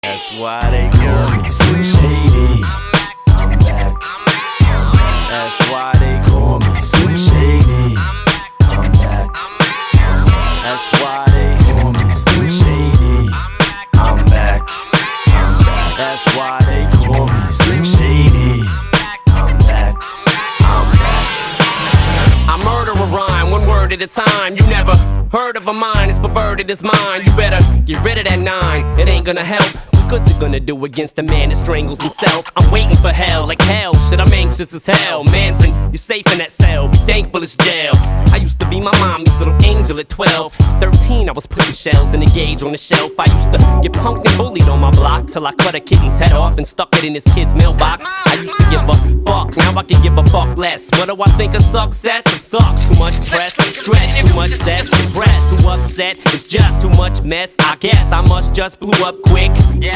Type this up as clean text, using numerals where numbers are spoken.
That's why they call me Slim Shady. I'm back. That's why they call me Slim Shady. I'm back. That's why they call me Slim Shady. I'm back. That's why they call me Slim Shady. I'm back. I murder a rhyme, one word at a time. You never heard of a mind as perverted as mine. You better get rid of that 9, it ain't gonna help. What good's it gonna do against the man that strangles himself? I'm waiting for hell, like hell, shit, I'm anxious as hell. Manson, you're safe in that cell, be thankful it's jail. I used to be my mommy's little angel at 12. 13, I was putting shells in a gauge on the shelf. I used to get punked and bullied on my block till I cut a kitten's head off and stuck it in his kid's mailbox. I used to give a fuck, now I can give a fuck less. What do I think of success? It sucks, too much stress, too much zest, depressed, too upset. It's just too much mess, I guess I must just blew up quick.